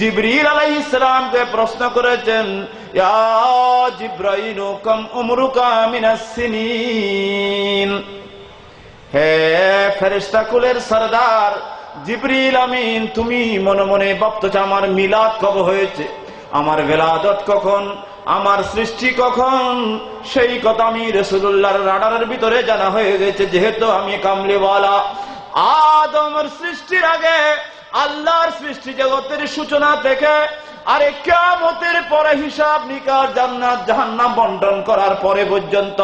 জিবরিল আলাইহিস সালামকে প্রশ্ন করেছেন, ইয়া জিবরাইল কাম উমরুকা মিনাস সিনিন। হে ফেরেশতা কুলের সরদার জিবরিল আমিন, তুমি মনে মনে ভাবতেছ আমার মিলাদ কবে হয়েছে, আমার ভেলাদত কখন, আমার সৃষ্টি কখন। সেই কথা আমি রাসূলুল্লাহর রাডারের ভিতরে জানা হয়ে গেছে, যেহেতু আমি কামলিওয়ালা। আদমের সৃষ্টির আগে, আল্লাহর সৃষ্টি জগতের সূচনা থেকে আরে কিয়ামতের পরে হিসাব নিকাশ, জান্নাত জাহান্নাম বন্টন করার পরে পর্যন্ত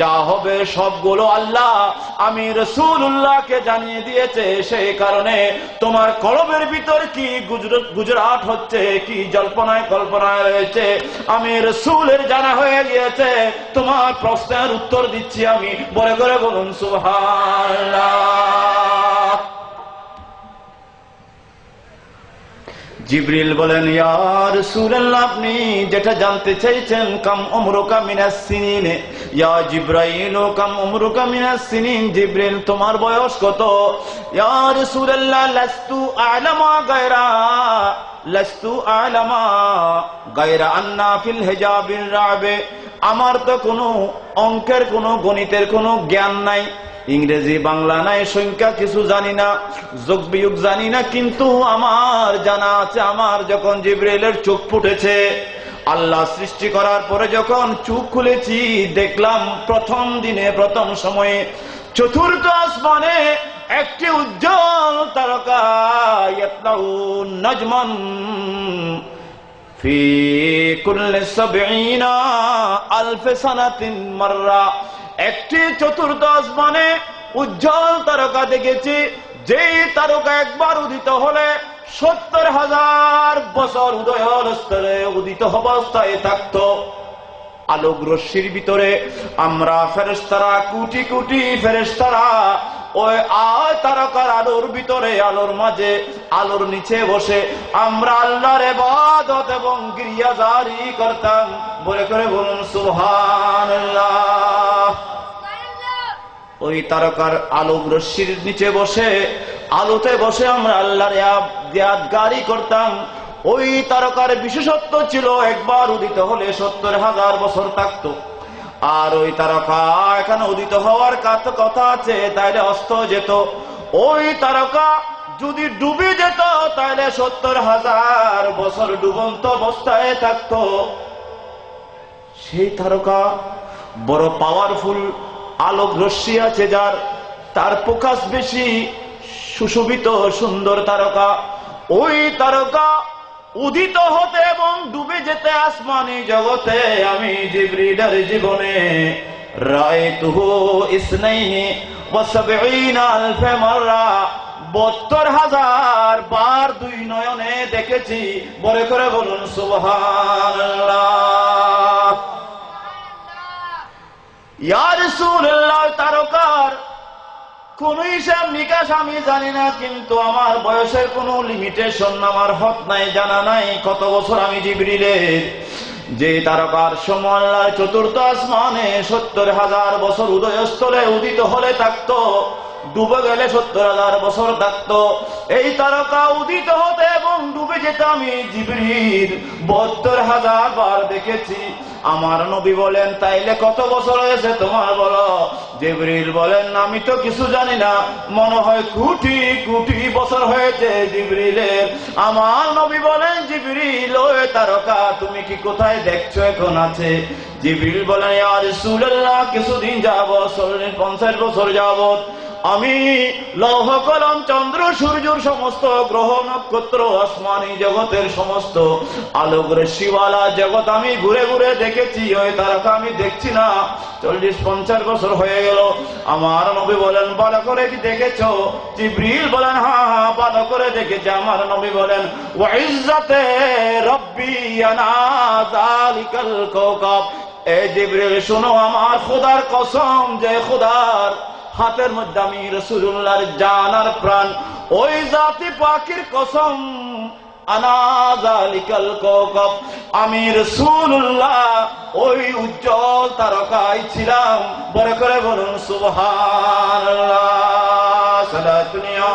যা হবে সবগুলো আল্লাহ আমি রাসূলুল্লাহকে জানিয়ে দিয়েছে। সেই কারণে তোমার কলবের ভিতর কি গুজরাট হচ্ছে, কি জল্পনায় কল্পনায় রয়েছে, আমি রাসূলের জানা হয়ে গিয়েছে। তোমার প্রশ্নের উত্তর দিচ্ছি আমি, বলে করে বলুন সুবহানাল্লাহ। জিবরিল বলেন, ইয়া রাসূলুল্লাহ, আপনি যেটা জানতে চাইছেন, কাম উমরুকা মিনাস সিনিন। ইয়া জিবরাইল কাম উমরুকা মিনাস সিনিন। জিবরিল, তোমার বয়স কত? ইয়া রাসূলুল্লাহ, লাস্তু আ'লামা গায়রা আন্না ফিল হিজাবির রাবে। আমার তো কোনো অঙ্কের, কোনো গণিতের কোনো জ্ঞান নাই, ইংরেজি বাংলা নাই, সংখ্যা কিছু জানি না, যোগ বিয়োগ জানি না, কিন্তু আমার জানা আছে, আমার যখন জিবরাইলের চোখ ফুটেছে, আল্লাহ সৃষ্টি করার পরে যখন চোখ খুলেছি, দেখলাম প্রথম দিনে, প্রথম সময়ে চতুর্থ আসমানে একটি উজ্জ্বল তারকা, ইয়াতলাউ নাজমান ফি কুল্লি ৭০ আলফ সানাতিন মাররা। একটি চতুর্থ আসমানে উজ্জ্বল তারকা দেখেছি, যেই তারকা একবার উদিত হলে ৭০,০০০ বছর উদয়ের স্তরে উদিত অবস্থায় থাকত। আলোক রশ্মির ভিতরে আমরা ফেরেশতারা, কোটি কোটি ফেরেশতারা ওই তারকার আলোর ভিতরে, আলোর মাঝে, আলোর নিচে বসে আমরা আল্লাহর ইবাদত এবং ক্রিয়া জারি করতাম। বলে করে বলুন সুবহানাল্লাহ। ওই তারকার আলোক রশ্মির নিচে বসে, আলোতে বসে আমরা আল্লাহর ইয়াদগারি করতাম। ওই তারকার বিশেষত্ব ছিল, একবার উদিত হলে ৭০,০০০ বছর থাকতো। আর ওই তারকা এখানে উদিত হওয়ার কথা আছে, তাইলে অস্ত যেত। ওই তারকা যদি ডুবে যেত, তাইলে ৭০,০০০ বছর ডুবন্ত অবস্থায় থাকতো। সেই তারকা বড় পাওয়ারফুল, আলোক রশ্মি আছে যার, তার প্রকাশ বেশি, সুশোভিত সুন্দর তারকা। ওই তারকা উদিত হতে এবং ডুবে যেতে আসমানি জগতে আমি জিবরিলের জীবনে রায়তুহু ইসনাইনি ওয়া ৭০ আলফ মাররা, ৭২,০০০ বার দুই নয়নে দেখেছি। বলে করে বলুন সুবহানাল্লাহ। ইয়া রাসূলুল্লাহ, তারকার কোন হিসাব নিকাশ আমি জানি না, কিন্তু আমার বয়সের কোনো লিমিটেশন, আমার হদ নাই, জানা নাই কত বছর আমি জিবরিলের। যে তারকার সময় আল্লাহর চতুর্থ আসমানে ৭০,০০০ বছর উদয়স্থলে উদিত হলে থাকতো, ডুবে গেলে ৭০,০০০ বছর থাকতো। এই তারকা উদিত হতে এবং ডুবে যেতে আমি জিবরিল ৭২,০০০ বার দেখেছি। আমার নবী বলেন, তাইলে কত বছর হয়েছে তোমার বলো? জিবরিল বলেন, আমি তো কিছু জানি না, মনে হয় কোটি কোটি বছর হয়েছে জিবরিলের। আমার নবী বলেন, জিবরিল, ওই তারকা তুমি কি কোথায় দেখছো এখন আছে? জিবরিল বলেন, ইয়া রাসূলুল্লাহ, কিছুদিন যাবত, ৫০ বছর যাবত আমি লৌহ কলম, চন্দ্র সূর্যর সমস্ত গ্রহ নক্ষত্র, আসমানি জগতের সমস্ত আলোক রশ্মিওয়ালা জগৎ আমি ঘুরে ঘুরে দেখেছি। ওই তারকা আমি দেখছি না, ৪০-৫০ বছর হয়ে গেল। আমার নবী বলেন, ভালো করে কি দেখেছো? জিবরিল বলেন, হ্যাঁ হ্যাঁ, ভালো করে দেখেছি। আমার নবী বলেন, ওয়া ইজ্জাতে রব্বি আনা যালিকাল কাওকাব। এই জিবরিল শোনো, আমার খোদার কসম, যে খোদার হাতের মধ্যে আমি রাসূলুল্লাহর জান আর প্রাণ, ওই জাতি পাকের কসম, আনা যালিকাল কাওকাব, আমি রাসূলুল্লাহ ওই উজ্জ্বল তারকাই ছিলাম। বড় করে বলুন সুবহানাল্লাহ। সালাতুন ইয়া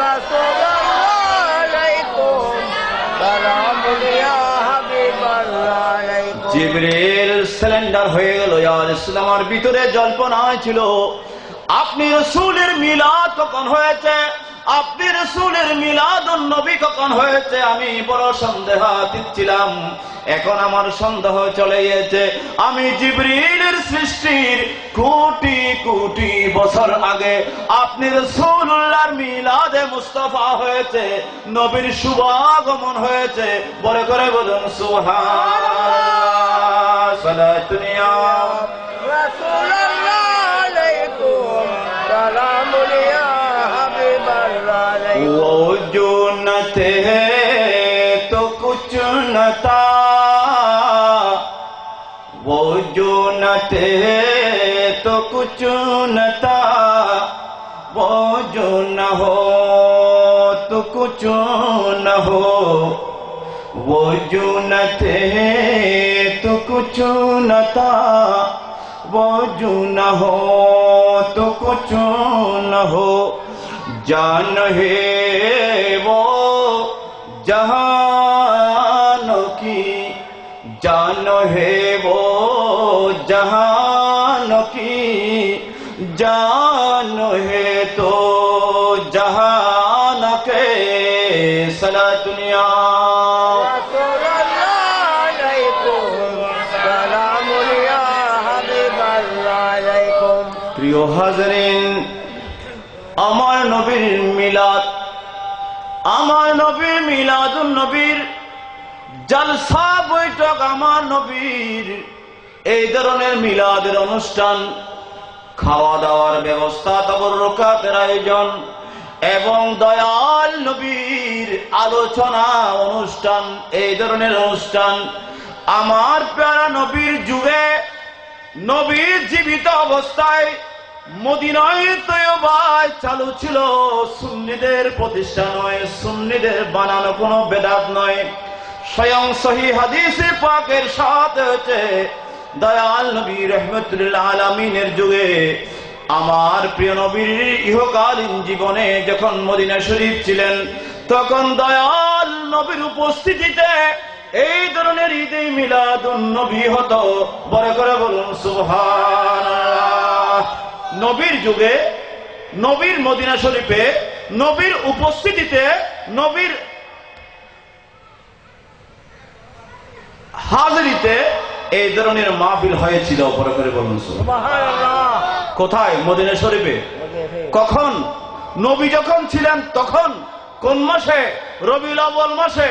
রাসূলুল্লাহ আলাইকুম জিবরিল সিলিন্ডার হয়ে গেল। ইয়া রাসূলুল্লাহ, আমার ভিতরে জল্পনা ছিল আপনি রাসূলের মিলাদ কখন হয়েছে, আপনি রাসূলের মিলাদুন নবী কখন হয়েছে, আমি বড় সন্দেহাতীত ছিলাম। এখন আমার সন্দেহ চলে গেছে। আমি জিবরিলের সৃষ্টির কোটি কোটি বছর আগে আপনি রাসূলুল্লাহর মিলাদে মুস্তাফা হয়েছে, নবীর শুভাগমন হয়েছে। বলে করে বলুন সুবহানাল্লাহ। সালাতুন ইয়া রাসূলুল্লাহ আলাইকুম সালামুন ইয়া হাবিবাল্লাহ আলাইকুম। वो जो न थे तो कुछ न था, वो जो न थे तो कुछ न था, वो जो न हो तो कुछ न हो, वो जो न थे तो कुछ न था, वो जो न हो तो कुछ न हो। जान है वो जहानों की, जान है वो जहानों की, जान है तो जहान के। सलातुन या রাসূলুল্লাহ আলাইকুম সালামুন ইয়া হাবিবাল্লাহ আলাইকুম। প্রিয় হাজরিন, আমার নবীর মিলাদ, আমার নবীর মিলাদুন নবীর জলসা বৈঠক, আমার নবীর এই ধরনের মিলাদের অনুষ্ঠান, খাওয়া দাওয়ার ব্যবস্থা, তাবরুকাতের আয়োজন এবং দয়াল নবীর আলোচনা অনুষ্ঠান, এই ধরনের অনুষ্ঠান আমার প্যারা নবীর যুগে, নবীর জীবিত অবস্থায় মদিনায় তয়্যবায় চালু ছিল। সুন্নিদের প্রতিষ্ঠা নয়, সুন্নিদের বানানো কোনো বেদাত নয়। স্বয়ং সহিহ হাদিসে পাকের সাথে হচ্ছে দয়াল নবী রাহমাতুল আলামিনের যুগে, আমার প্রিয় নবীর ইহকালীন জীবনে যখন মদিনা শরীফ ছিলেন, তখন দয়াল নবীর উপস্থিতিতে এই ধরনের ঈদে মিলাদুন নবী হতো। বড় করে বলুন সুবহানাল্লাহ। নবীর যুগে, নবীর মদিনা শরীফে, নবীর উপস্থিতিতে, নবীর হাজিরিতে এই ধরনের মাহফিল হয়েছিল। বড় করে বলুন সুবহানাল্লাহ। কোথায়? মদিনা শরীফে। কখন? নবী যখন ছিলেন তখন। কোন মাসে? রবিউল আউয়াল মাসে।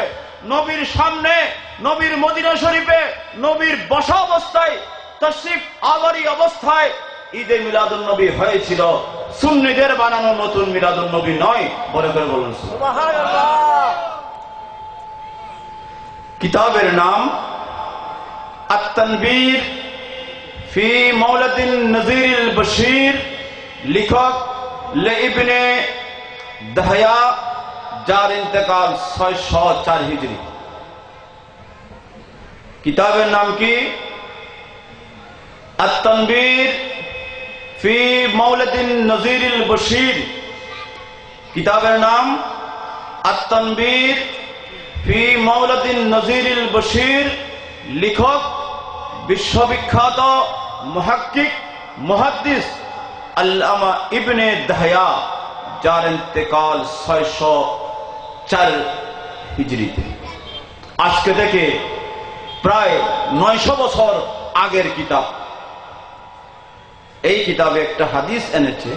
নবীর সামনে, নবীর মদিনা শরীফে, নবীর বসা অবস্থায়, তাশরিফ আওয়ারি অবস্থায় ঈদে মিলাদুন নবী হয়েছিল। সুন্নিদের বানানো নতুন মিলাদুন নবী নয়। বলে করে বলুন সুবহানাল্লাহ। কিতাবের নাম আত-তানবীর ফি মাওলাদিন নযীরুল বশীর, লেখক ইবনে দাহয়া, যার ইন্তেকাল 604 হিজরি। কিতাবের নাম কি? আত-তানবীর ফি মাওলাদিন নযীরুল বশীর। কিতাবের নাম আত-তানবীর ফি মাওলাদিন নযীরুল বশীর, লেখক বিশ্ববিখ্যাত মুহাক্কিক মুহাদ্দিস আল্লামা ইবনে দাহয়া, যার ইন্তেকাল 604 হিজরিতে। আজকে থেকে প্রায় 900 বছর আগের কিতাব। এই কিতাবে একটা হাদিস এনেছে,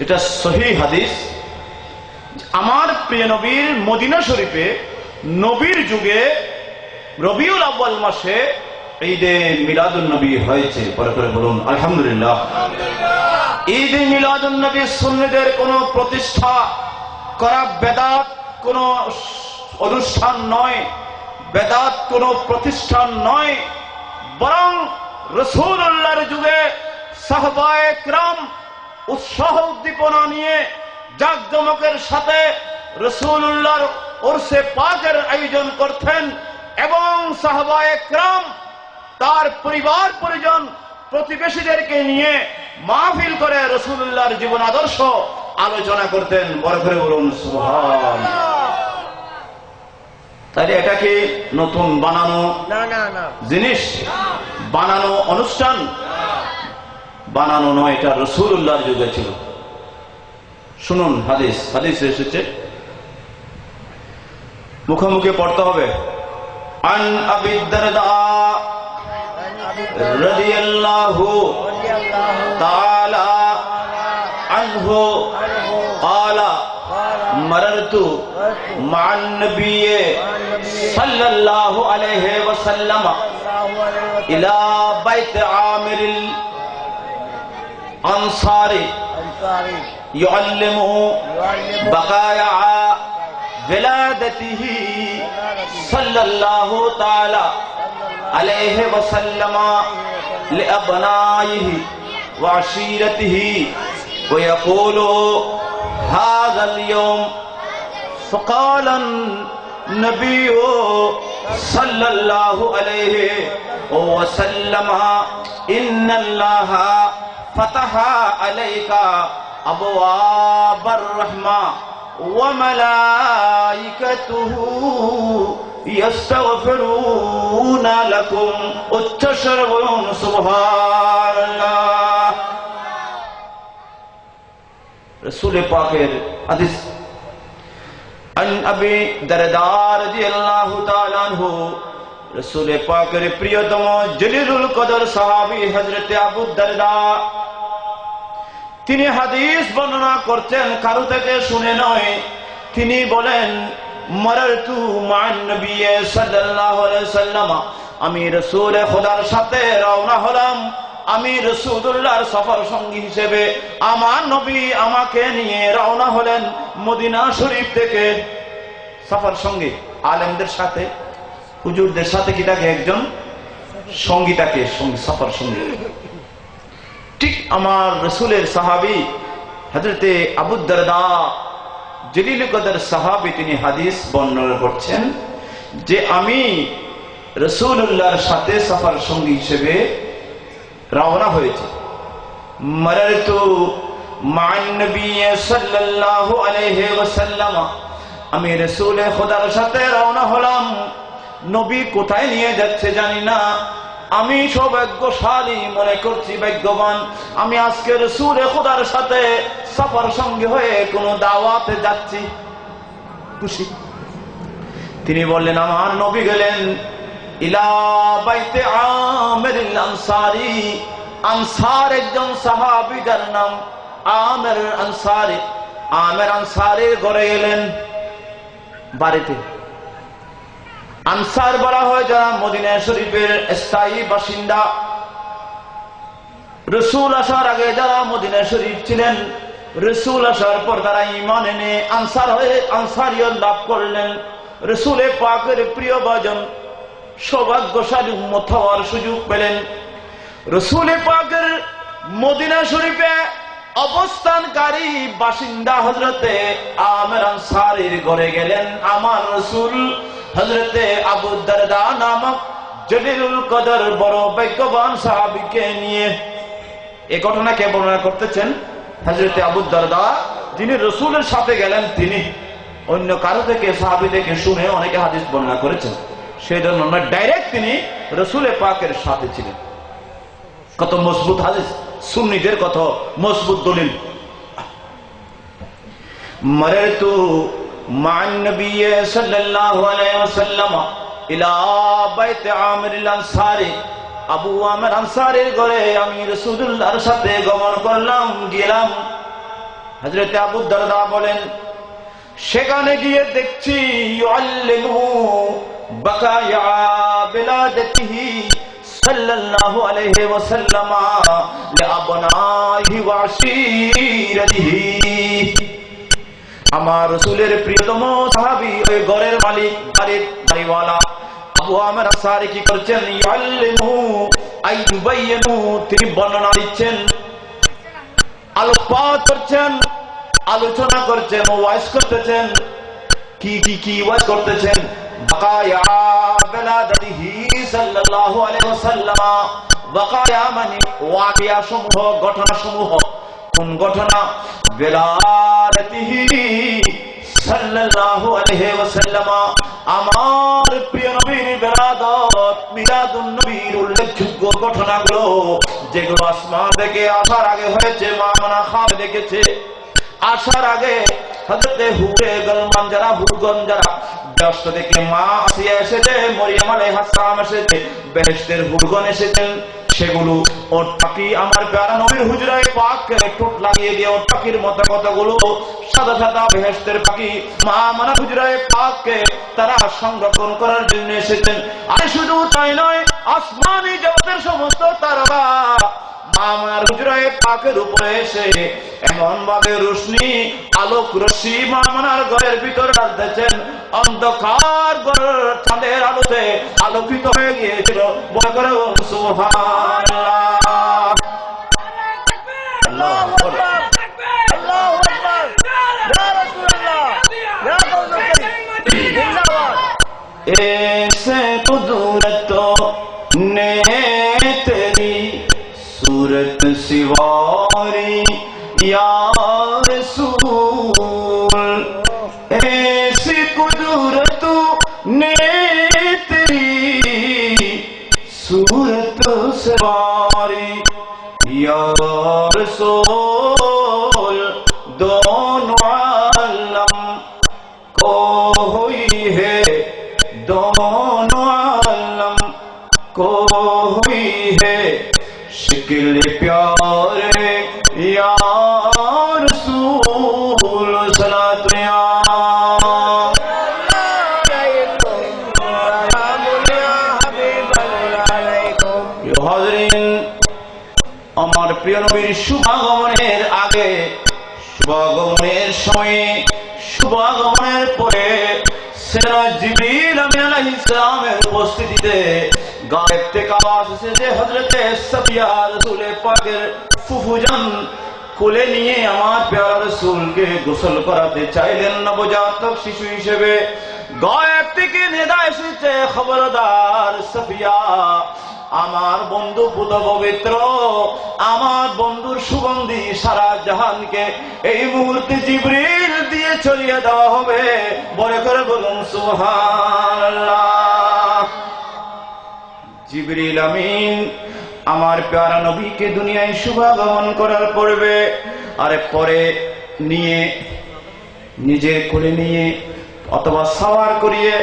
এটা সহিহ হাদিস। আমার প্রিয় নবীর মদিনা শরীফে নবীর যুগে রবিউল আউয়াল মাসে ঈদে মিলাদুন নবী হয়েছে। পরে করে বলুন আলহামদুলিল্লাহ। ঈদে মিলাদুন নবী সুন্নিদের কোনো প্রতিষ্ঠা করা বেদাত কোনো অনুষ্ঠান নয়, বেদাত কোনো প্রতিষ্ঠান নয়, বরং রাসূলুল্লাহর যুগে সাহাবায়ে কিরাম উৎসাহ উদ্দীপনা নিয়ে জাঁকজমকের সাথে রাসূলুল্লাহর উরসে পাকের আয়োজন করতেন এবং সাহাবায়ে কিরাম তার পরিবার পরিজন প্রতিবেশীদেরকে নিয়ে মাহফিল করে রাসূলুল্লাহর জীবন আদর্শ আলোচনা করতেন। বড় করে বলুন সুবহানাল্লাহ। তাহলে এটা কি নতুন বানানো না না না জিনিস, বানানো অনুষ্ঠান? বানানো নয়, এটা রাসূলুল্লাহর যুগে ছিল। শুনুন, হাদিস এসেছে, মুখোমুখি পড়তে হবে। আন আবি দারদা রাদিয়াল্লাহু তাআলা আনহু قال مررت مع النبي صلى الله عليه وسلم إلى بيت عامر الأنصاري يعلمه بقايا ولادته صلى الله تعالى عليه وسلم لأبنائه وعشيرته ويقول هذا اليوم فقال النبي صلى الله عليه وسلم إن الله فتح عليك أبواب الرحمة وملائكته يستغفرون لكم وتشربون سبحان الله। رسول পাকের হাদিস। আন আবি দারদা রাদিয়াল্লাহু তাআলা আনহু, রাসূল পাকের প্রিয়তম জলিলুল কদর সাহাবী হযরত আবু দারদা, তিনি হাদিস বর্ণনা করছেন, কারো থেকে শুনে নয়। তিনি বলেন, মারারতু মান নবী সাল্লাল্লাহু আলাইহি ওয়াসাল্লাম, আমি রাসূল খোদার সাথে রওনা হলাম। আমি রাসূলুল্লাহর সফর সঙ্গী হিসেবে আমার নবী আমাকে নিয়ে রওনা হলেন মদিনা শরীফ থেকে। সফর সঙ্গী আলেমদের সাথে, হুজুরদের সাথে কি থাকে একজন সঙ্গী থাকে, সফর সঙ্গী। ঠিক আমার রাসূলের সাহাবী হযরতে আবু দারদা জলিল কদর সাহাবী, তিনি হাদিস বর্ণনা করছেন যে আমি রাসূলুল্লাহর সাথে সফর সঙ্গী হিসেবে রওনা হয়েছে। মারারতু মান নবী সাল্লাল্লাহু আলাইহি ওয়াসাল্লাম, আমি রাসূল খোদার সাথে রওনা হলাম। নবী কোথায় নিয়ে যাচ্ছে জানি না, আমি সৌভাগ্যশালী মনে করছি, ভাগ্যবান। আমি আজকে রাসূল খোদার সাথে সফর সঙ্গী হয়ে কোন দাওয়াতে যাচ্ছি, খুশি। তিনি বললেন, আমার নবী গেলেন ইলা বাইতে আমির আনসারী, আনসার একজন সাহাবী, যার নাম আমির আনসারী। আমির আনসারীর ঘরে গেলেন, বাড়িতে। আনসার বলা হয় যারা মদিনা শরীফের স্থায়ী বাসিন্দা। রাসূল আসার আগে যারা মদিনা শরীফ ছিলেন, রাসূল আসার পর তারা ঈমান এনে আনসার হয়ে আনসারিয়ত লাভ করলেন। রাসূল পাকের প্রিয় ভাজন, সৌভাগ্যশালী উম্মত হওয়ার সুযোগ পেলেন। রাসূল পাকের মদিনা শরীফে অবস্থানকারী বাসিন্দা হযরতে আমির আনসারীর ঘরে গেলেন আমার রাসূল হযরতে আবু দারদা নামক জলিলুল কদর বড় ভাগ্যবান সাহাবীকে নিয়ে। এই ঘটনাকে বর্ণনা করতেছেন হযরতে আবু দারদা, যিনি রাসূলের সাথে গেলেন। তিনি অন্য কারো থেকে, সাহাবী থেকে শুনে অনেকে হাদিস বর্ণনা করেছেন, সেই জন্য ডাইরেক্ট তিনি রাসূল পাকের সাথে ছিলেন। কত মজবুত হাদিস, সুন্নিদের কত মজবুত দলিল। মারারতু মান নবী সাল্লাল্লাহু আলাইহি ওয়াসাল্লাম ইলা বাইত আমির আনসারী, আবু আমির আনসারীর ঘরে আমি রাসূলুল্লাহর সাথে গমন করলাম, গেলাম। হযরত আবু দারদা বলেন, সেখানে গিয়ে দেখছি ইউআল্লিমু বাকায়া বিলাদাতিহি সাল্লাল্লাহু আলাইহি ওয়াসাল্লাম লিআবনাইহি ওয়া আশীরাতিহি। আমার রাসূলের প্রিয়তম সাহাবী, ওই ঘরের মালিক, বাড়িওয়ালা আবু আমির আনসারী কি করছেন? ইউআল্লিমু আই ইউবাইয়িনু, তিনি বর্ণনা দিচ্ছেন, আলোকপাত করছেন, আলোচনা করছেন, ওয়াজ করতেছেন। কি ওয়াজ করতেছেন? বাকায়া বিলাদাতিহি সাল্লাল্লাহু আলাইহি ওয়াসাল্লাম। বাকায়া মানে ওয়াকিয়া সমূহ, ঘটনা সমূহ। কোন ঘটনা? বিলাদাতিহি সাল্লাল্লাহু আলাইহি ওয়াসাল্লাম আমার প্রিয় নবীর বেলাদত মিলাদুন নবীর উল্লেখযোগ্য ঘটনাগুলো যেগুলো আসমান থেকে আসার আগে হয়েছে, মা আমেনা খাবে দেখেছে। আসার আগে হযরতে হুরে গলমান যারা হুরগন যারা বেহেশত থেকে মা আসিয়া এসেছে, মরিয়ম আলাইহিস সালাম এসেছে, বেহেশতের হুরগন এসেছেন। সেগুলো ওট পাখি আমার প্যারা নবীর হুজরায় পাককে টুট লাগিয়ে দিয়ে ওট পাখির মতো কতগুলো সাদা সাদা বেহেশতের পাখি মা আমেনা হুজরায় পাককে তারা সংরক্ষণ করার জন্য এসেছেন। আর শুধু তাই নয়, আসমানি জগতের সমস্ত তারারা আমার হুজরায়ে পাকের উপরে এসে এমন ভাবে রোশনি আলোক রশ্মি মা আমেনার ঘরের ভিতরে ঢালতেছেন, অন্ধকার ঘর চাঁদের আলোতে আলোকিত হয়ে গিয়েছিল। বলে করে সুবহানাল্লাহ, আল্লাহু আকবার, আল্লাহু আকবার, ইয়া রাসূলুল্লাহ, ইয়া কাউসার জিন্দাবাদ। ऐसे कुदरत ने तेरी सूरत सिवारी या रसूल, ऐसी कुदरत ने तेरी सूरत सिवारी या रसूल, दोनों आलम को हुई है, दोनों आलम को हुई है शिकिल प्यारे या रसूल, सलात या হাজরিন, আমার প্রিয় নবীর শুভাগমনের আগে, শুভাগমনের সময়ে, শুভাগমনের পরে সেনা জিবরিল আমিন আলাইহিস সালামের উপস্থিতিতে গায়েব থেকে আওয়াজ এসেছে, হযরতে সাফিয়া রাসূল পাকের ফুফুজান কোলে নিয়ে আমার প্যারা রাসূলকে গোসল করাতে চাইলেন নবজাতক শিশু হিসেবে। গায়েব থেকে নিদা এসেছে, খবরদার সাফিয়া, আমার বন্ধু পুত পবিত্র, আমার বন্ধুর সুগন্ধি সারা জাহানকে এই মুহূর্তে জিবরিল দিয়ে চলিয়ে দেওয়া হবে। বলে করে বলুন সুবহানাল্লাহ। জিবরিল আমিন আমার প্যারা নবীকে দুনিয়ায় শুভাগমন করার পূর্বে আরে পরে নিয়ে নিজে কোলে নিয়ে অথবা সাওয়ার করিয়ে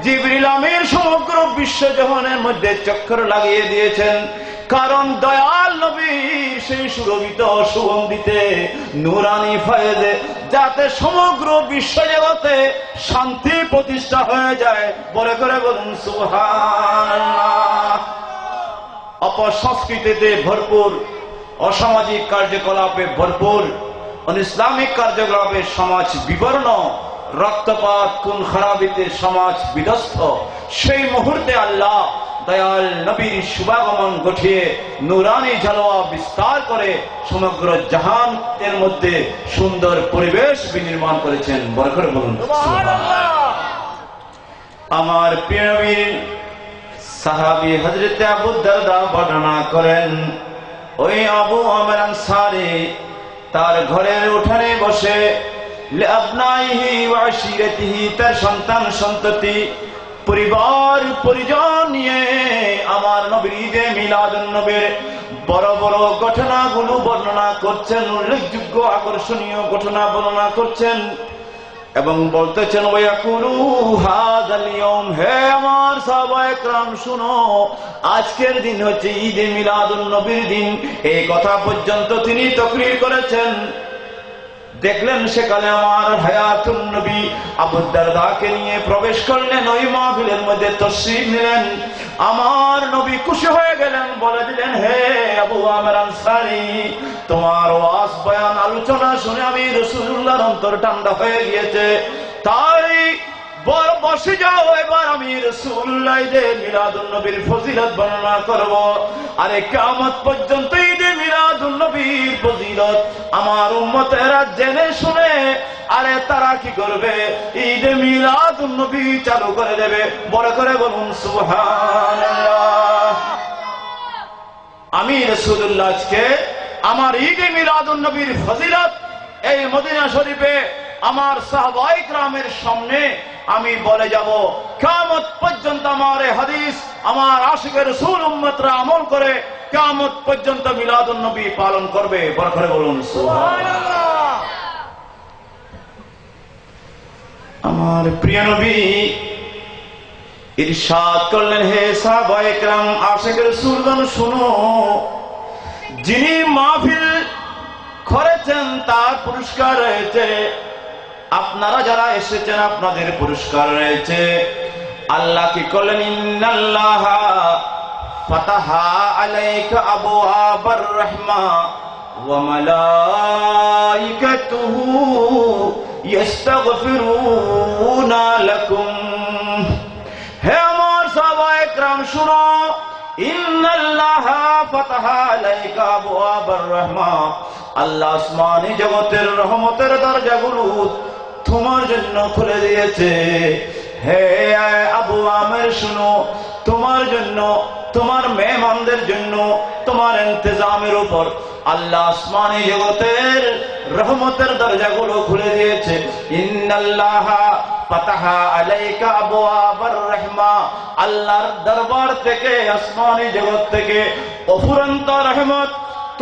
জিবরিল আমিন সমগ্র বিশ্ব জাহানের মধ্যে চক্কর লাগিয়ে দিয়েছেন। কারণ দয়াল নবী সেই সুরভিত সুগন্ধিতে নূরানি ফয়েজে যাতে সমগ্র বিশ্ব জগতে শান্তি প্রতিষ্ঠা হয়ে যায়। বলে করে বলুন সুবহানাল্লাহ। অপসংস্কৃতিতে ভরপুর, অসামাজিক কার্যকলাপে ভরপুর, অনিসলামিক কার্যকলাপে সমাজ বিবর্ণ, রক্তপাত খুন খারাপিতে সমাজ বিধ্বস্ত। সেই মুহূর্তে আল্লাহ দয়াল নবীর শুভাগমন ঘটিয়ে নূরানি ঝালোয়া বিস্তার করে সমগ্র জাহান এর মধ্যে সুন্দর পরিবেশ বিনির্মাণ করেছেন। বরকত বলুন সুবহানাল্লাহ। আমার প্রিয় নবীর সাহাবী হযরত আবু দারদা বর্ণনা করেন, ওই আবু আমের আনসারী তার ঘরের উঠানে বসে লিআবনাইহি ওয়া আশিরাতিহি, তার সন্তান সন্ততি পরিবার পরিজন নিয়ে আমার নবীর ঈদে মিলাদুন নবীর বড় বড় ঘটনাগুলো বর্ণনা করছেন, উল্লেখযোগ্য আকর্ষণীয় ঘটনা বর্ণনা করছেন এবং বলতেছেন, ওয়াকুলু হাযাল ইয়াউম, হে আমার সাহাবায়ে কেরাম শুনো, আজকের দিন হচ্ছে ঈদে মিলাদুন নবীর দিন। এই কথা পর্যন্ত তিনি তাকরীর করেছেন। দেখলেন সেকালে আমার হায়াতুন নবী আবু দারদাকে নিয়ে প্রবেশ করলেন, ওই মাহফিলের মধ্যে তশরিফ নিলেন। আমার নবী খুশি হয়ে গেলেন, বলে দিলেন, হে আবু আমের আনসারী, তোমার ওয়াজ বয়ান আলোচনা শুনে আমি রাসূলুল্লাহর অন্তর ঠান্ডা হয়ে গিয়েছে, তাই বসে যাও, এবার আমি রাসূলুল্লাহ ঈদে মিলাদুন নবীর ফজিলত বর্ণনা করব। আরে কিয়ামত পর্যন্ত ঈদে মিলাদুন নবীর ফজিলত আমার উম্মতেরা জেনে শুনে আরে তারা কি করবে, ঈদে মিলাদুন নবী চালু করে দেবে। বড় করে বলুন সুবহানাল্লাহ। আমি রাসূলুল্লাহ আজকে আমার ঈদে মিলাদুন নবীর ফজিলত এই মদিনা শরীফে আমার সাহাবায়ে কেরামের সামনে আমি বলে যাব, কিয়ামত পর্যন্ত আমার এই হাদিস আমার আশিকের রাসূল উম্মতরা আমল করে কিয়ামত পর্যন্ত মিলাদুন নবী পালন করবে। বড় করে বলুন সুবহানাল্লাহ। আমার প্রিয় নবী ইরশাদ করলেন, হে সাহাবায়ে কেরাম, আশিকের রাসূলগণ শুনো, যিনি মাহফিল করেছেন তার পুরস্কার রয়েছে, আপনারা যারা এসেছেন আপনাদের পুরস্কার রয়েছে। আল্লাহ কি করলেন, ইন্নাল্লাহা ফাতাহা আলাইকা আবওয়াবার রাহমা ওয়া মালাইকাতুহু ইস্তাগফিরুনা লাকুম। হে আমার সাহাবায়ে কেরাম শুনো, ইন্নাল্লাহা ফাতাহা আলাইকা আবওয়াবার রাহমা, আল্লাহ আসমানি জগতের রহমতের দরজাগুলো তোমার জন্য খুলে দিয়েছে। হে আবু আমের শুনো, তোমার জন্য, তোমার মেহমানদের জন্য, তোমার ইন্তজামের উপর আল্লাহ আসমানি জগতের রহমতের দরজাগুলো খুলে দিয়েছে। ইন্নাল্লাহা ফাতাহা আলাইকা আবওয়াবার রাহমা, আল্লাহর দরবার থেকে, আসমানি জগৎ থেকে অফুরন্ত রহমত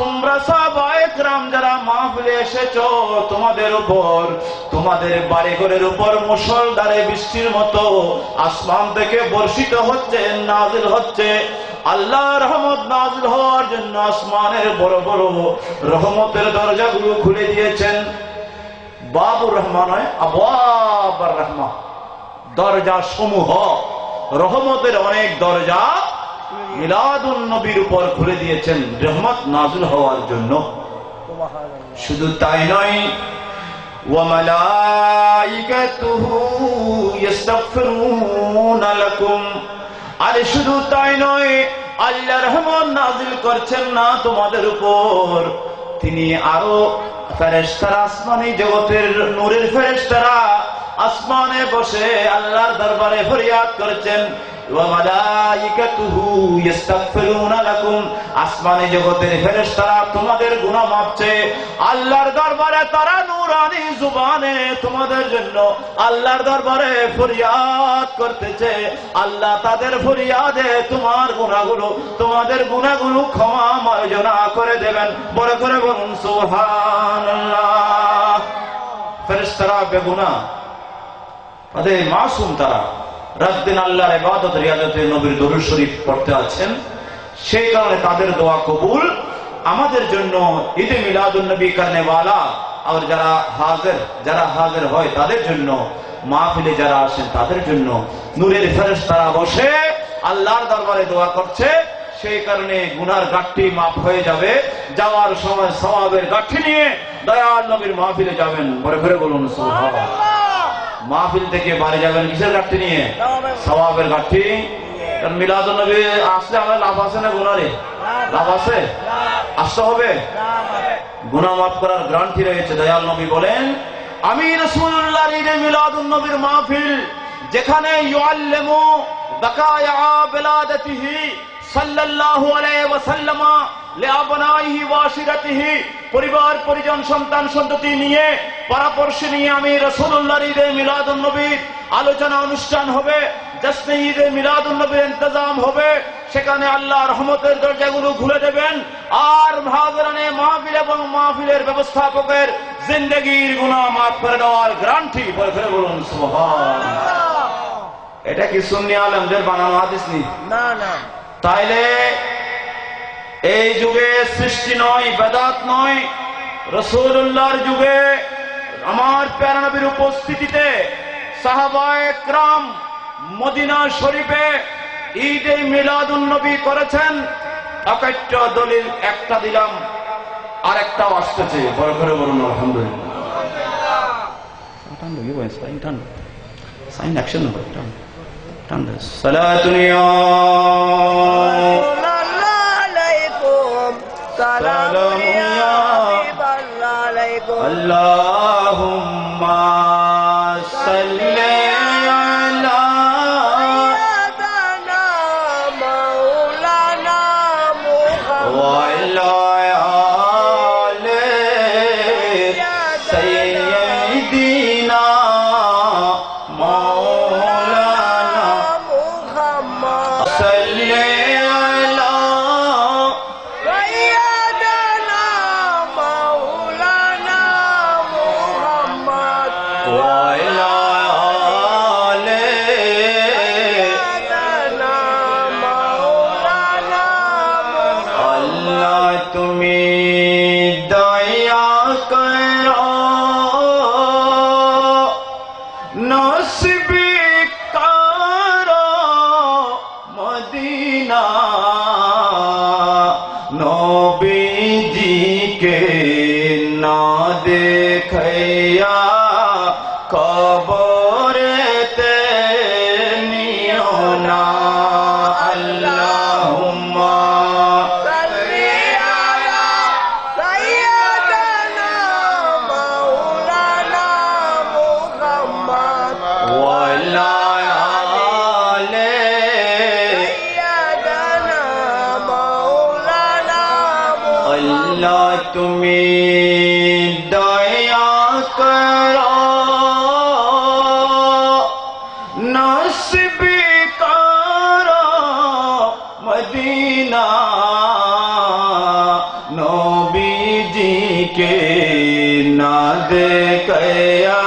তোমরা সাহাবায়ে কেরাম যারা মাহফিলে এসেছো তোমাদের উপর, তোমাদের বাড়িঘরের উপর মুষলধারে বৃষ্টির মতো আসমান থেকে বর্ষিত হচ্ছে, নাজিল হচ্ছে। আল্লাহর রহমত নাজিল হওয়ার জন্য আসমানের বড় বড় রহমতের দরজাগুলো খুলে দিয়েছেন। বাবুর রহমান হয় আবওয়াবার রাহমা, দরজা সমূহ, রহমতের অনেক দরজা মিলাদুন নবীর উপর খুলে দিয়েছেন রহমত নাযিল হওয়ার জন্য। শুধু তাই নয়, ওয়া মালাইকাতুহু ইস্তাগফিরুনা লাকুম, আরে শুধু তাই নয়, আল্লাহ রহমত নাযিল করছেন না তোমাদের উপর, তিনি আরো ফেরেশতারা, আসমানি জগতের নূরের ফেরেশতারা আসমানে বসে আল্লাহর দরবারে ফরিয়াদ করেছেন। ওয়া মালাইকাতুহু ইস্তাগফিরুনা লাকুম, আসমানি জগতের ফেরেশতারা তোমাদের গুনাহ মাফ চেয়ে আল্লাহর দরবারে তারা নূরানি জুবানে তোমাদের জন্য আল্লাহর দরবারে ফরিয়াদ করতেছে। আল্লাহ তাদের ফরিয়াদে তোমার গুনাহগুলো, তোমাদের গুনাহগুলো ক্ষমা মার্জনা করে দেবেন। বড় করে বলুন সুবহানাল্লাহ। ফেরেশতারা বেগুনাহ, তাদের মাসুম, তারা রাত দিন আল্লাহর ইবাদত রিয়াজতে নবীর দরুদ শরীফ পড়তে আছেন, সেই কারণে তাদের দোয়া কবুল। আমাদের জন্য ঈদে মিলাদুন নবী করনে ওয়ালা আর যারা হাজির হয় তাদের জন্য, মাহফিলে যারা আসেন তাদের জন্য নূরের ফেরেশতারা বসে আল্লাহর দরবারে দোয়া করছে। সেই কারণে গুনার গাঁটটি মাফ হয়ে যাবে। যাওয়ার সময় সওয়াবের গাঁটটি নিয়ে দয়াল নবীর মাহফিলে যাবেন। বড় করে বলুন সুবহানাল্লাহ। মাহফিল থেকে বাড়ি যাবেন কিসের গাঁটটি নিয়ে? সওয়াবের গাঁটটি। কারণ মিলাদুন নবী আসলে আমার লাভ আছে না গুনারে? লাভ আছে, আসতে হবে। গুনাহ মাফ করার গ্যারান্টি রয়েছে। দয়াল নবী বলেন, আমি রাসূলুল্লাহর ঈদে মিলাদুন নবীর মাহফিল যেখানে ইউআল্লিমু বাকায়া বিলাদাতিহি সাল্লাল্লাহু আলাইহি ওয়াসাল্লাম লিআবনাইহি ওয়া আশিরাতিহি, পরিবার পরিজন সন্তান সন্ততি নিয়ে পরামর্শ নিয়ে আমি রাসূলুল্লাহর ঈদে মিলাদুন নবীর আলোচনা অনুষ্ঠান হবে, জশ্নে ঈদে মিলাদুন নবীর ইন্তজাম হবে। সেখানে আল্লাহ রহমতের দরজাগুলো খুলে দেবেন আর হাজিরানে মাহফিল এবং মাহফিলের ব্যবস্থাপকের জিন্দেগীর গুনাহ মাফ করে দেওয়ার গ্যারান্টি। বলে বলুন সুবহানাল্লাহ। এটা কি সুন্নি আলেমদের বানানো হাদিস না? না। তাইলে এই যুগে সৃষ্টি নয়, বেদাত নয়, রাসূলুল্লাহর যুগে আমার প্যারা নবীর উপস্থিতিতে সাহাবায়ে কেরাম মদিনা শরীফে ঈদে মিলাদুন নবী করেছেন। একটা দলিল একটা দিলাম, আর একটাও আসতেছে। বড় করে বলুন আলহামদুলিল্লাহ। সালাতুন ইয়া সালাম ইয়া আল্লাহুম্মা সাল্লি আলা সাইয়্যিদিনা মাওলানা মুহাম্মদ ওয়া আলা আলি সাইয়্যিদিনা তুমি দয়া করো নসিব করো মদিনা নবীজিকে না দেখিয়া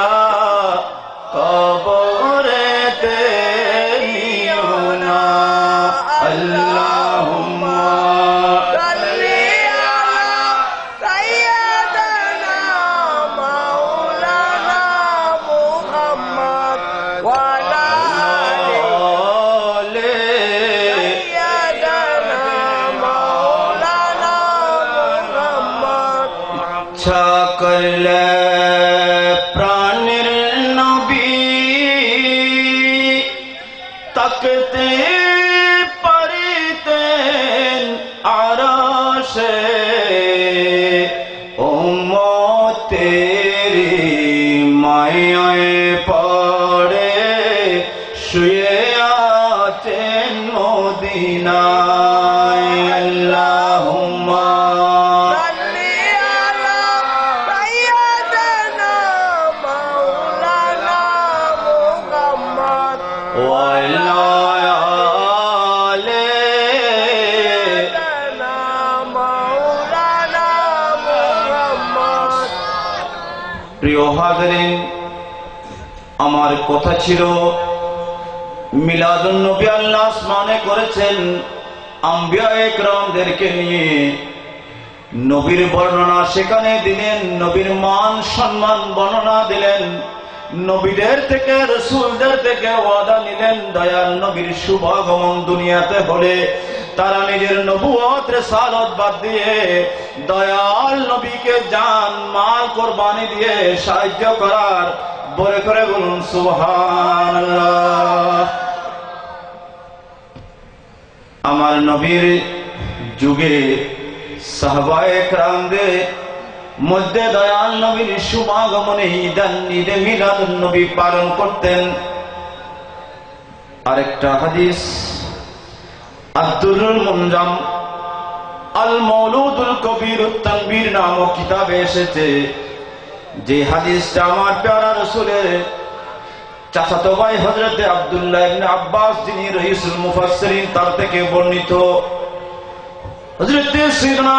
কবরেতে নিও না আল্লাহুম্মা সাল্লি আলা সাইয়্যিদানা মাওলানা মুহাম্মদ ওয়া আলা আলে সাইয়্যিদানা মাওলানা মুহাম্মদ ইচ্ছা করলে প্রাণের নবী তাকতে পারিতেন আরশে উম্মতেরি মায়ায় পড়ে শুয়ে আছেন মদিনায় আল্লাহুম্মা সাল্লি আলা সাইয়্যিদানা মাওলানা মুহাম্মদ ওয়া আলা আলে সাইয়্যিদানা মাওলানা মুহাম্মদ প্রিয় হাজরিন আমার কথা ছিল মিলাদুন নবী আল্লাহ আসমানে করেছেন আম্বিয়া একরামদেরকে নিয়ে নবীর বর্ণনা সেখানে দিলেন নবীর মান সম্মান বর্ণনা দিলেন নবীদের থেকে রাসূলদের থেকে ওয়াদা নিলেন দয়াল নবীর শুভাগমন দুনিয়াতে হলে তারা নিজের নবুয়ত রিসালাত বাদ দিয়ে দয়াল নবীকে জান মাল কুরবানি দিয়ে সাহায্য করার বলে করে বলুন সুবহানাল্লাহ। আমার নবীর যুগে সাহাবায়ে কেরামদের মধ্যে দয়াল নবীর শুভাগমনে ঈদে মিলাদুন নবী পালন করতেন। আরেকটা হাদিস আব্দুল মুনজাম আল মৌলুদুল কবির তানবীর নামক কিতাবে এসেছে যে হাদিসটা আমার প্যারা রাসূলের চাচাতো ভাই হযরত আব্দুল্লাহ ইবনে আব্বাস যিনি রাইসুল মুফাসসিরিন তার থেকে বর্ণিত। হযরত সাইয়েদনা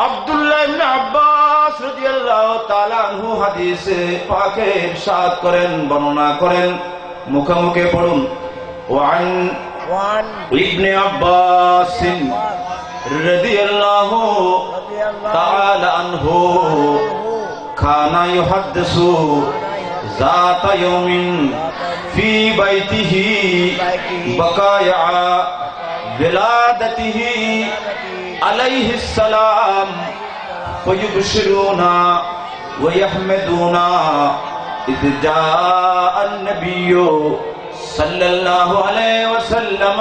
আব্দুল্লাহ ইবনে আব্বাস রাদিয়াল্লাহু তাআলা আনহু হাদিসে পাকে ইরশাদ করেন বর্ণনা করেন মুখে মুখে পড়ুন ওয়ান ইবনে আব্বাস রাদিয়াল্লাহু তাআলা আনহু কানা ইউহাদ্দিসু ذات يوم في بيته بقايا ولادته عليه السلام فيبشرون ويحمدون إذ جاء النبي صلى الله عليه وسلم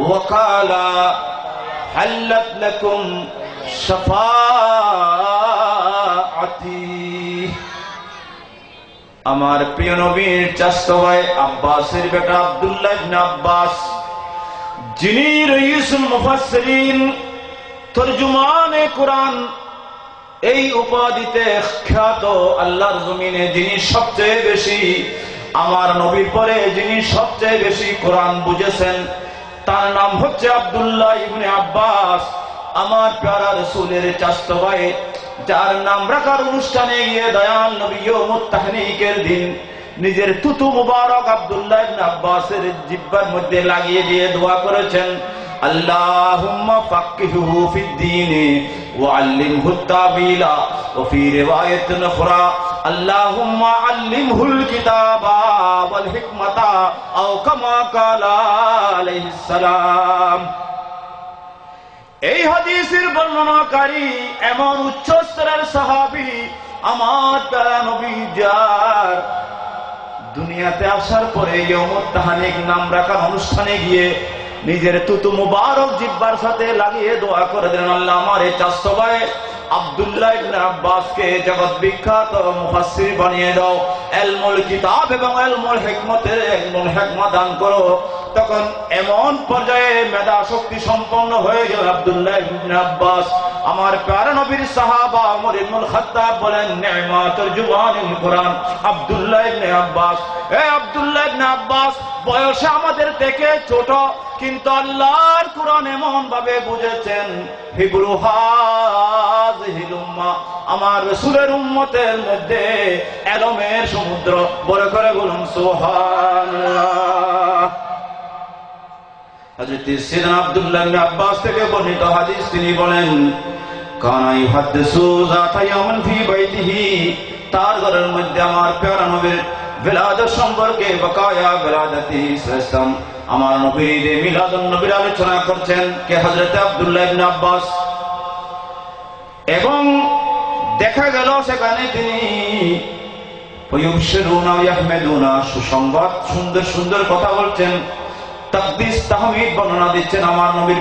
وقال حلت لكم شفاعتي আমার প্রিয় নবীর চাচাতো ভাই আব্বাসের বেটা আব্দুল্লাহ ইবনে আব্বাস যিনি রাইসুল মুফাসসিরিন তরজুমানে কুরআন এই উপাধিতে খ্যাত আল্লাহর জমিনে যিনি সবচেয়ে বেশি আমার নবীর পরে যিনি সবচেয়ে বেশি কোরআন বুঝেছেন তার নাম হচ্ছে আব্দুল্লাহ ইবনে আব্বাস। আমার প্যারা রাসূলের চাচাতো ভাই যার নাম রাখার অনুষ্ঠানে গিয়ে দয়াল নবী ইয়াউমুত তাহনিকের দিন নিজের তুতু মুবারক আব্দুল্লাহ ইবনে আব্বাসের জিহ্বার মধ্যে লাগিয়ে দিয়ে দোয়া করেছেন আল্লাহুম্মা ফাক্কিহু ফিদ্দীন ওয়া আল্লিমহু তাবিলা ওয়া ফি রিওয়ায়াতিন উখরা আল্লাহুম্মা আল্লিমহুল কিতাবা ওয়াল হিকমাতা আও কামা ক্বালা আলাইহিস সালাম। এই হাদিসের বর্ণনাকারী এমন উচ্চ স্তরের সাহাবী আমার প্যারা নবী যার দুনিয়াতে আসার পরে ইয়াউমুত তাহনিক নাম রাখার অনুষ্ঠানে গিয়ে নিজের তুতু মুবারক জিহ্বার সাথে লাগিয়ে দোয়া করে দেন আল্লাহ আমার এই চাচাতো ভাই আব্দুল্লাহ ইবনে আব্বাসকে জগৎ বিখ্যাত মুফাসসির বানিয়ে দাও, ইলমুল কিতাব এবং ইলমুল হিকমতের ইলমুল হিকমত দান করো। তখন এমন পর্যায়ে মেধা শক্তি সম্পন্ন হয়ে গেল আব্দুল্লাহ ইবনে আব্বাস। আমার প্যারা নবীর সাহাবা ওমর ইবনুল খাত্তাব বলেন, নি'মাতুল জুবানিল কোরআন আব্দুল্লাহ ইবনে আব্বাস। আব্দুল্লাহ ইবনে আব্বাস বয়সে আমাদের থেকে ছোট, কিন্তু আল্লাহর কোরআন এমন ভাবে বুঝেছেন, হিব্রু হাযিহিল উম্মাহ, আমার রাসূলের উম্মতের মধ্যে ইলমের সমুদ্র। বড় করে বলুন সুবহানাল্লাহ। হযরত সাইয়েদনা আব্দুল্লাহ ইবনে আব্বাস থেকে বর্ণিত হাদিস, তিনি বলেন, কানা ইহাদ্দিসু যাতা ইয়াওমিন ফি বাইতিহি, তার ঘরের মধ্যে আমার প্যারা নবীর বিলাদত সম্পর্কে, বাকায়া বিলাদাতি ইসলাম, আমার নবীর মিলাদুন নবীর আলোচনা করছেন কে? হযরত আব্দুল্লাহ ইবনে আব্বাস। এবং দেখা গেল সেখানে তিনি ওয়ায়ুবশিরুনা ওয়া ইয়াহমাদুনা, সুসংবাদ, সুন্দর সুন্দর কথা বলছেন, তাকদীস তাহমিদ বর্ণনা দিচ্ছেন আমার নবীর